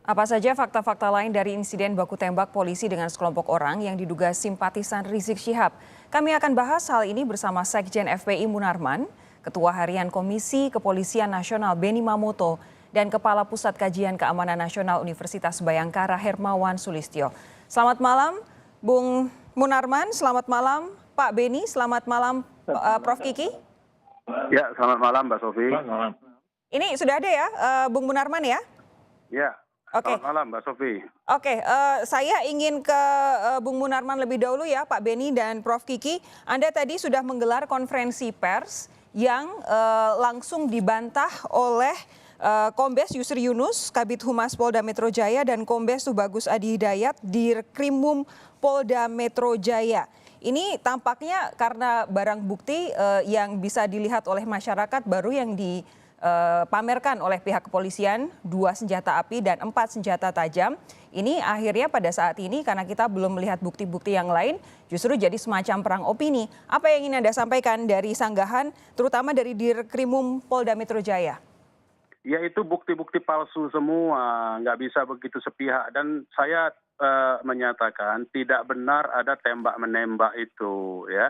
Apa saja fakta-fakta lain dari insiden baku tembak polisi dengan sekelompok orang yang diduga simpatisan Rizik Syihab? Kami akan bahas hal ini bersama Sekjen FPI Munarman, Ketua Harian Komisi Kepolisian Nasional Beni Mamoto, dan Kepala Pusat Kajian Keamanan Nasional Universitas Bayangkara Hermawan Sulistyo. Selamat malam, Bung Munarman. Selamat malam, Pak Beni. Selamat malam, Prof. Kiki. Ya, selamat malam, Mbak Sofi. Ini sudah ada ya, Bung Munarman ya? Ya, Oke. selamat malam, Mbak Sofi. Oke, saya ingin ke Bung Munarman lebih dahulu ya, Pak Beni dan Prof. Kiki. Anda tadi sudah menggelar konferensi pers yang langsung dibantah oleh Kombes Yusri Yunus, Kabid Humas Polda Metro Jaya, dan Kombes Tubagus Adi Hidayat, Dirkrimum Polda Metro Jaya. Ini tampaknya karena barang bukti yang bisa dilihat oleh masyarakat baru yang dipamerkan oleh pihak kepolisian, 2 senjata api dan 4 senjata tajam. Ini akhirnya pada saat ini karena kita belum melihat bukti-bukti yang lain justru jadi semacam perang opini. Apa yang ingin Anda sampaikan dari sanggahan terutama dari Dirkrimum Polda Metro Jaya? Ya, itu bukti-bukti palsu semua, nggak bisa begitu sepihak. Dan saya menyatakan tidak benar ada tembak-menembak itu, ya.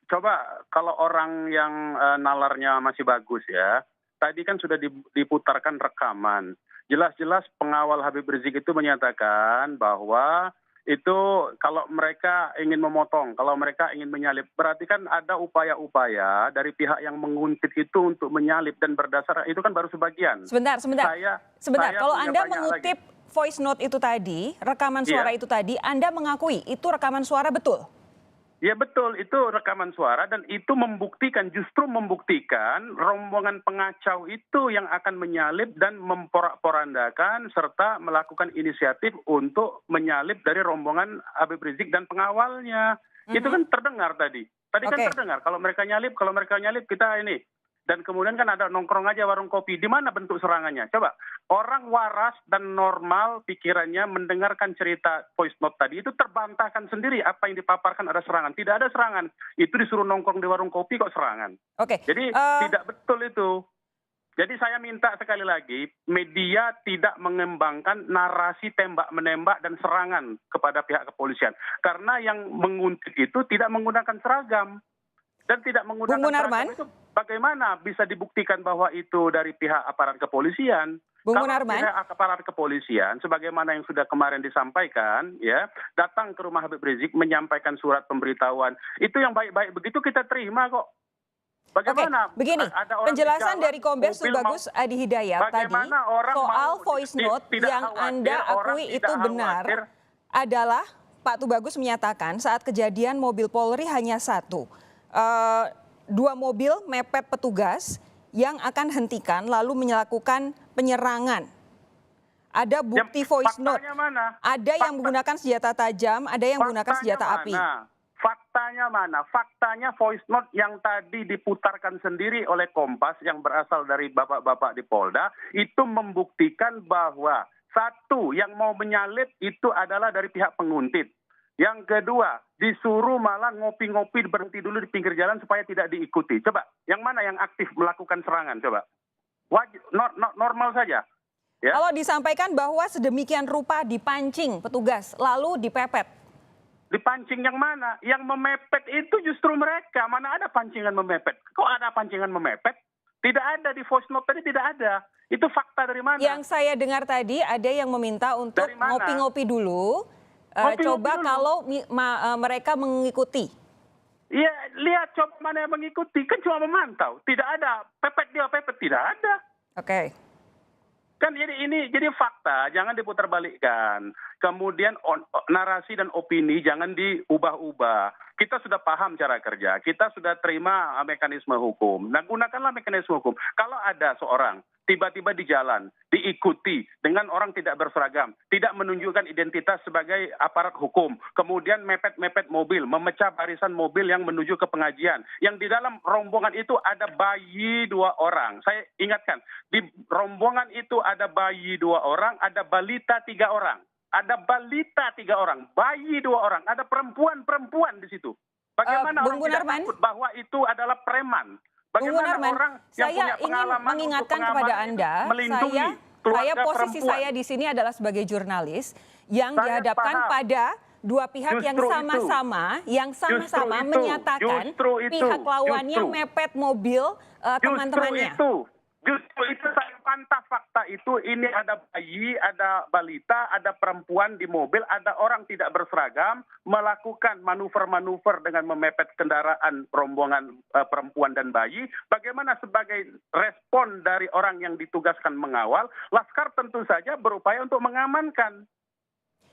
Coba kalau orang yang nalarnya masih bagus ya, tadi kan sudah diputarkan rekaman. Jelas-jelas pengawal Habib Rizik itu menyatakan bahwa itu kalau mereka ingin memotong, kalau mereka ingin menyalip, berarti kan ada upaya-upaya dari pihak yang menguntit itu untuk menyalip dan berdasar itu kan baru sebagian. Sebentar. Saya Kalau Anda banyak mengutip lagi. voice note itu tadi, rekaman suara itu tadi, Anda mengakui itu rekaman suara betul? Ya betul, itu rekaman suara dan itu justru membuktikan rombongan pengacau itu yang akan menyalip dan memporak-porandakan serta melakukan inisiatif untuk menyalip dari rombongan Habib Rizik dan pengawalnya. Itu kan terdengar tadi. Kan terdengar kalau mereka nyalip kita ini. Dan kemudian kan ada nongkrong aja warung kopi. Di mana bentuk serangannya? Coba, orang waras dan normal pikirannya mendengarkan cerita voice note tadi, itu terbantahkan sendiri apa yang dipaparkan ada serangan. Tidak ada serangan. Itu disuruh nongkrong di warung kopi kok serangan. Jadi tidak betul itu. Jadi saya minta sekali lagi, media tidak mengembangkan narasi tembak-menembak dan serangan kepada pihak kepolisian. Karena yang menguntit itu tidak menggunakan seragam. Dan tidak menggunakan seragam itu bagaimana bisa dibuktikan bahwa itu dari pihak aparat kepolisian? Kalau pihak aparat kepolisian, sebagaimana yang sudah kemarin disampaikan, ya datang ke rumah Habib Rizik menyampaikan surat pemberitahuan, itu yang baik-baik begitu kita terima kok. Bagaimana? Begini, penjelasan dari Kombes Tubagus Adi Hidayat tadi soal voice note yang Anda akui itu benar adalah Pak Tubagus menyatakan saat kejadian mobil Polri hanya 1. 2 mobil mepet petugas yang akan hentikan lalu melakukan penyerangan. Ada bukti voice note. Ada yang menggunakan senjata tajam, ada yang menggunakan senjata api. Faktanya mana? Faktanya voice note yang tadi diputarkan sendiri oleh Kompas yang berasal dari bapak-bapak di Polda itu membuktikan bahwa 1 yang mau menyalip itu adalah dari pihak penguntit. Yang kedua, disuruh malah ngopi-ngopi berhenti dulu di pinggir jalan supaya tidak diikuti. Coba, yang mana yang aktif melakukan serangan? Coba, normal saja. Ya? Kalau disampaikan bahwa sedemikian rupa dipancing petugas, lalu dipepet. Dipancing yang mana? Yang memepet itu justru mereka. Mana ada pancingan memepet? Kok ada pancingan memepet? Tidak ada di voice note tadi, tidak ada. Itu fakta dari mana? Yang saya dengar tadi ada yang meminta untuk ngopi-ngopi dulu. Coba kalau mereka mengikuti. Iya, lihat coba mana yang mengikuti. Kan cuma memantau. Tidak ada. Pepet tidak ada. Oke. Kan jadi fakta, jangan diputarbalikkan. Kemudian narasi dan opini jangan diubah-ubah. Kita sudah paham cara kerja, kita sudah terima mekanisme hukum. Nah, gunakanlah mekanisme hukum. Kalau ada seorang tiba-tiba di jalan, diikuti dengan orang tidak berseragam, tidak menunjukkan identitas sebagai aparat hukum, kemudian mepet-mepet mobil, memecah barisan mobil yang menuju ke pengajian, yang di dalam rombongan itu ada bayi 2 orang. Saya ingatkan, di rombongan itu ada bayi 2 orang, ada balita 3 orang. Ada balita 3 orang, bayi 2 orang, ada perempuan di situ. Bagaimana orang tidak takut bahwa itu adalah preman? Bagaimana orang yang punya pengalaman mengingatkan kepada Anda, Saya keluarga posisi perempuan. saya di sini adalah sebagai jurnalis yang Saya dihadapkan paham. pada dua pihak yang Justru itu. sama-sama Justru itu. menyatakan Justru itu. pihak lawannya Justru. mepet mobil teman-temannya. Justru itu saya bantah fakta itu. Ini ada bayi, ada balita, ada perempuan di mobil, ada orang tidak berseragam melakukan manuver-manuver dengan memepet kendaraan rombongan perempuan dan bayi. Bagaimana sebagai respon dari orang yang ditugaskan mengawal, Laskar tentu saja berupaya untuk mengamankan.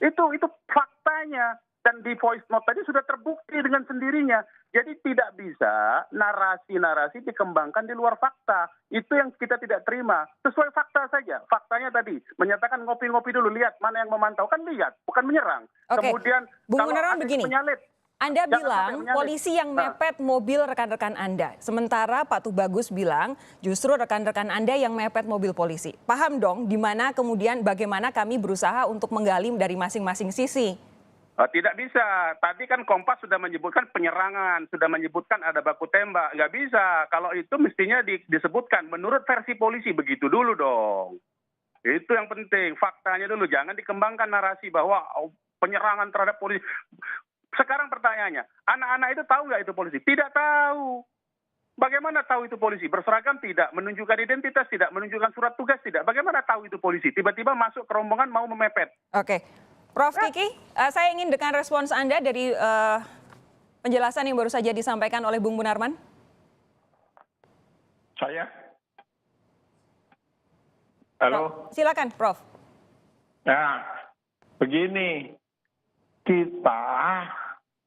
Itu faktanya. Dan di voice note tadi sudah terbukti dengan sendirinya. Jadi tidak bisa narasi-narasi dikembangkan di luar fakta. Itu yang kita tidak terima. Sesuai fakta saja. Faktanya tadi menyatakan ngopi-ngopi dulu, lihat mana yang memantau. Kan lihat, bukan menyerang. Oke. Kemudian Bung kalau Munarman ada begini. penyalip, Anda jangan bilang sampai menyalip. polisi yang mepet mobil rekan-rekan Anda. Sementara Pak Tubagus bilang justru rekan-rekan Anda yang mepet mobil polisi. Paham dong di mana kemudian bagaimana kami berusaha untuk menggali dari masing-masing sisi. Tidak bisa. Tadi kan Kompas sudah menyebutkan penyerangan, sudah menyebutkan ada baku tembak. Nggak bisa. Kalau itu mestinya disebutkan menurut versi polisi, begitu dulu dong. Itu yang penting. Faktanya dulu. Jangan dikembangkan narasi bahwa penyerangan terhadap polisi. Sekarang pertanyaannya, anak-anak itu tahu nggak itu polisi? Tidak tahu. Bagaimana tahu itu polisi? Berseragam tidak, menunjukkan identitas tidak, menunjukkan surat tugas tidak. Bagaimana tahu itu polisi? Tiba-tiba masuk ke rombongan mau memepet. Oke. Prof Kiki, saya ingin dengan respons Anda dari penjelasan yang baru saja disampaikan oleh Bung Munarman. Saya? Halo? Silakan, Prof. Ya, begini. Kita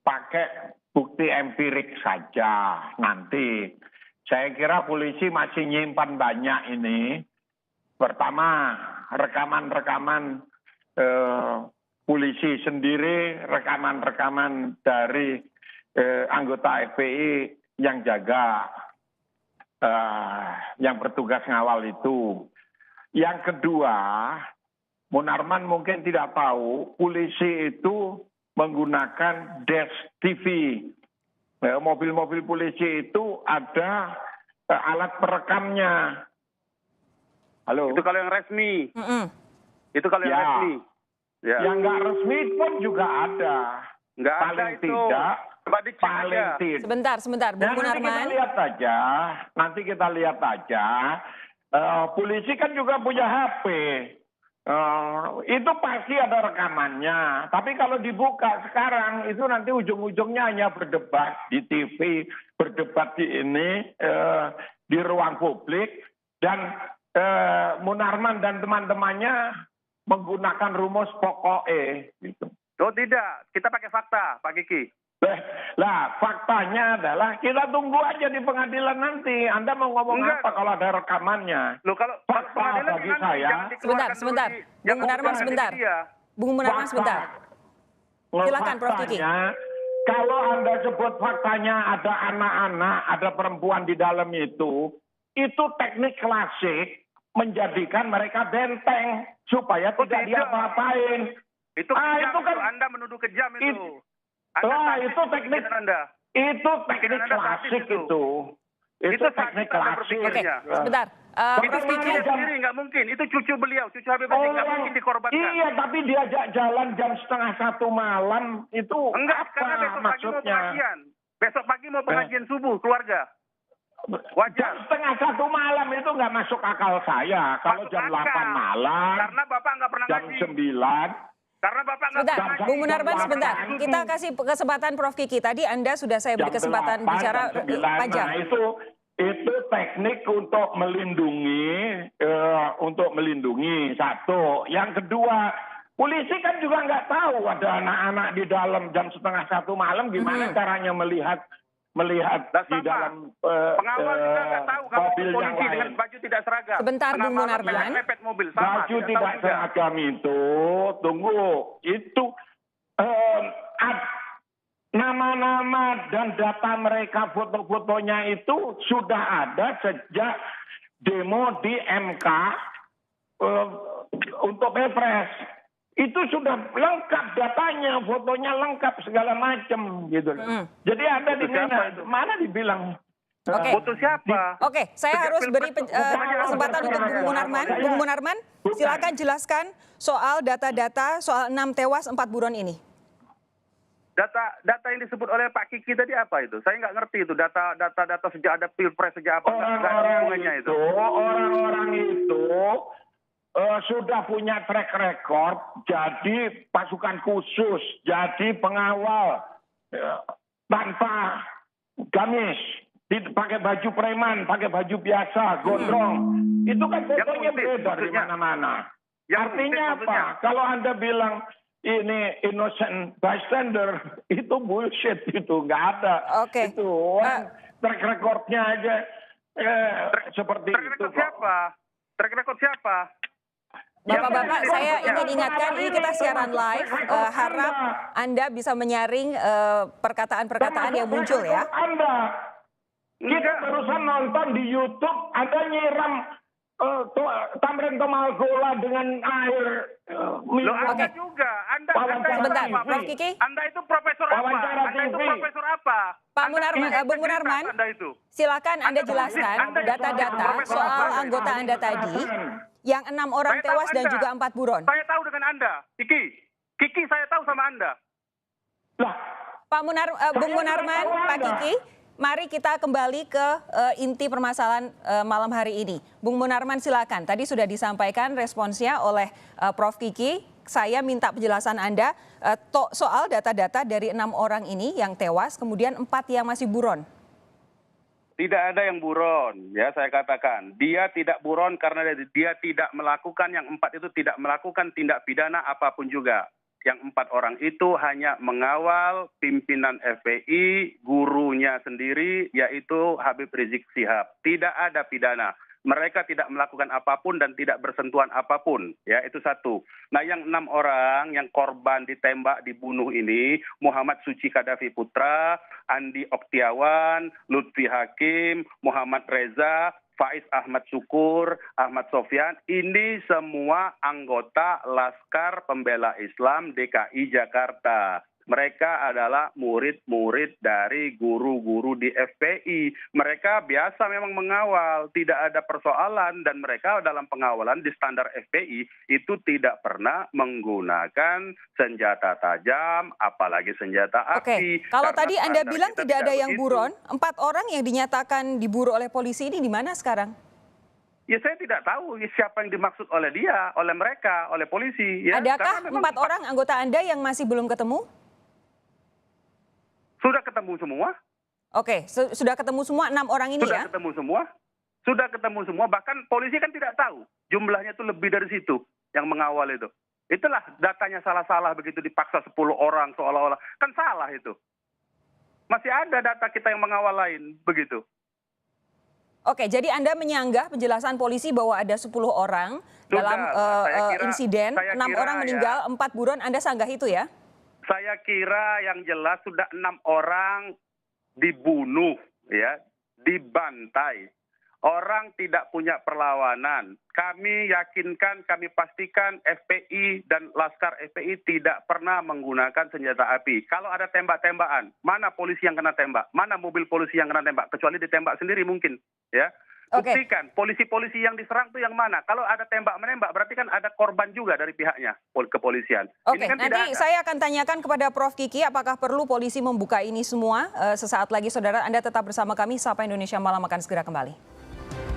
pakai bukti empirik saja nanti. Saya kira polisi masih nyimpan banyak ini. Pertama, rekaman-rekaman polisi sendiri, rekaman-rekaman dari anggota FPI yang jaga, yang bertugas ngawal itu. Yang kedua, Munarman mungkin tidak tahu, polisi itu menggunakan Dash TV. Mobil-mobil polisi itu ada alat perekamnya. Halo? Itu kalau yang resmi. Itu kalau yang Ya. resmi. Ya. Yang nggak resmi pun juga ada. Nggak ada Paling itu. tidak, Coba dicek paling aja. tidak. Sebentar, Bung Munarman. Nanti kita lihat aja. Polisi kan juga punya HP. Itu pasti ada rekamannya. Tapi kalau dibuka sekarang, itu nanti ujung-ujungnya hanya berdebat di TV, berdebat di ini, di ruang publik. Dan Munarman dan teman-temannya menggunakan rumus pokoknya. Gitu. Oh tidak, kita pakai fakta, Pak Kiki. Lah, faktanya adalah kita tunggu aja di pengadilan nanti. Anda mau ngomong Enggak apa dong. kalau ada rekamannya? Loh, kalau Fakta pengadilan bagi nanti saya. jangan dikeluarkan Sebentar. dulu Bung Munarman jangan sebentar. di media. Bung Munarman Fakta. sebentar. Silakan, Prof. Kiki. Faktanya, kalau Anda sebut faktanya ada anak-anak, ada perempuan di dalam itu teknik klasik menjadikan mereka benteng supaya Oh, tidak tidak. diapa-apain. Itu kejam, itu kan Anda menuduh kejam itu. Wah, itu sadis teknik. pikiran Anda. Itu teknik Pikiran Anda sadis klasik itu. itu. Itu Itu teknik sadis Anda klasik. berpikirnya. Sebentar. Itu Prof. Kiki. dia sendiri nggak mungkin. Itu cucu beliau, cucu Habib Rizik nggak mungkin dikorbankan. Iya, tapi diajak jalan jam 1:30 malam itu Enggak, apa karena besok pagi mau maksudnya? pengajian. Besok pagi mau pengajian subuh keluarga. Wajar. Jam 1:30 malam itu nggak masuk akal saya. Kalau Masuk jam akal. 8 malam, Karena Bapak nggak pernah jam ngaji. 9, Karena Bapak nggak Sebentar, pernah ngaji. Bung Munarman Jam sebentar. 8. Kita kasih kesempatan Prof. Kiki. Tadi Anda sudah saya beri jam kesempatan 8, bicara jam 9. panjang. Nah, itu teknik untuk melindungi satu. Yang kedua, polisi kan juga nggak tahu ada anak-anak di dalam jam 1:30 malam gimana caranya melihat Dan di sama. dalam Pengawal juga nggak tahu kalau mobil yang polisi lain. dengan baju tidak seragam. Sebentar, Tengah Bung malam Munarman. mepet mobil. Sama, Baju tahu tidak juga. seragam itu, tunggu, itu nama-nama dan data mereka, foto-fotonya itu sudah ada sejak demo di MK untuk Pilpres. Itu sudah lengkap datanya, fotonya lengkap segala macam gitu. Jadi ada di Itu siapa mana? itu? Mana dibilang Oke. Foto siapa? Oke, saya Sejak harus beri Pilpres hubungannya apa? kesempatan untuk Bung Munarman. Bung Munarman, silakan jelaskan soal data-data soal 6 tewas 4 buron ini. Data yang disebut oleh Pak Kiki tadi apa itu? Saya nggak ngerti itu data sejak ada Pilpres sejak apa? Nggak ada hubungannya itu. Orang-orang itu sudah punya track record jadi pasukan khusus, jadi pengawal tanpa gamis, pakai baju preman, pakai baju biasa, gondrong. Itu kan fotonya beredar di mana-mana. Artinya apa? Kalau Anda bilang ini innocent bystander, itu bullshit, itu nggak ada. Oke. Itu track recordnya aja seperti Track itu. record siapa? Track record siapa? Bapak-bapak, saya ingin ingatkan ini kita siaran live. Harap Anda bisa menyaring perkataan-perkataan yang muncul ya. Anda, kita barusan nonton di YouTube, Anda nyiram Tamrin Tomalgola dengan air Loh, Anda juga. Anda Sebentar, apa? Prof. Kiki. Anda itu profesor apa? Wawancara Anda itu TV. profesor apa? Pak Anda Munarman, integritas Bung Munarman, Anda itu. silakan Anda Anda jelaskan Anda itu data-data profesor soal apa? anggota Anda tadi yang 6 orang Saya tahu tewas dan Anda. juga 4 buron. Saya tahu dengan Anda, Kiki saya tahu sama Anda. Lah, Bung Munarman, Pak Kiki, mari kita kembali ke inti permasalahan malam hari ini. Bung Munarman silakan. Tadi sudah disampaikan responsnya oleh Prof. Kiki. Saya minta penjelasan Anda soal data-data dari 6 orang ini yang tewas, kemudian 4 yang masih buron. Tidak ada yang buron, ya saya katakan. Dia tidak buron karena dia tidak melakukan, yang 4 itu tidak melakukan tindak pidana apapun juga. Yang 4 orang itu hanya mengawal pimpinan FPI, gurunya sendiri, yaitu Habib Rizik Syihab. Tidak ada pidana. Mereka tidak melakukan apapun dan tidak bersentuhan apapun, ya itu satu. Nah yang 6 orang yang korban ditembak dibunuh ini, Muhammad Suci Kadafi Putra, Andi Oktiawan, Lutfi Hakim, Muhammad Reza, Faiz Ahmad Syukur, Ahmad Sofyan, ini semua anggota Laskar Pembela Islam DKI Jakarta. Mereka adalah murid-murid dari guru-guru di FPI. Mereka biasa memang mengawal, tidak ada persoalan, dan mereka dalam pengawalan di standar FPI itu tidak pernah menggunakan senjata tajam, apalagi senjata api. Oke, kalau Karena tadi Anda standar bilang kita tidak ada yang begitu. buron, 4 orang yang dinyatakan diburu oleh polisi ini di mana sekarang? Ya saya tidak tahu siapa yang dimaksud oleh dia, oleh mereka, oleh polisi. Ya. Adakah Karena memang 4 orang anggota Anda yang masih belum ketemu? sudah ketemu semua? Oke, sudah ketemu semua 6 orang ini Sudah ya? ketemu semua? Sudah ketemu semua, bahkan polisi kan tidak tahu. Jumlahnya itu lebih dari situ yang mengawal itu. Itulah datanya salah-salah begitu dipaksa 10 orang seolah-olah. Kan salah itu. Masih ada data kita yang mengawal lain, begitu. Oke, jadi Anda menyanggah penjelasan polisi bahwa ada 10 orang dalam insiden, 6 orang meninggal, 4 buron, Anda sanggah itu ya? Saya kira yang jelas sudah 6 orang dibunuh, ya, dibantai. Orang tidak punya perlawanan. Kami yakinkan, kami pastikan FPI dan Laskar FPI tidak pernah menggunakan senjata api. Kalau ada tembak-tembakan, mana polisi yang kena tembak? Mana mobil polisi yang kena tembak? Kecuali ditembak sendiri mungkin, ya. Buktikan, polisi-polisi yang diserang itu yang mana? Kalau ada tembak-menembak, berarti kan ada korban juga dari pihaknya, kepolisian. Oke, Ini kan nanti tidak ada. saya akan tanyakan kepada Prof. Kiki apakah perlu polisi membuka ini semua. Sesaat lagi, saudara, Anda tetap bersama kami. Sapa Indonesia Malam akan segera kembali.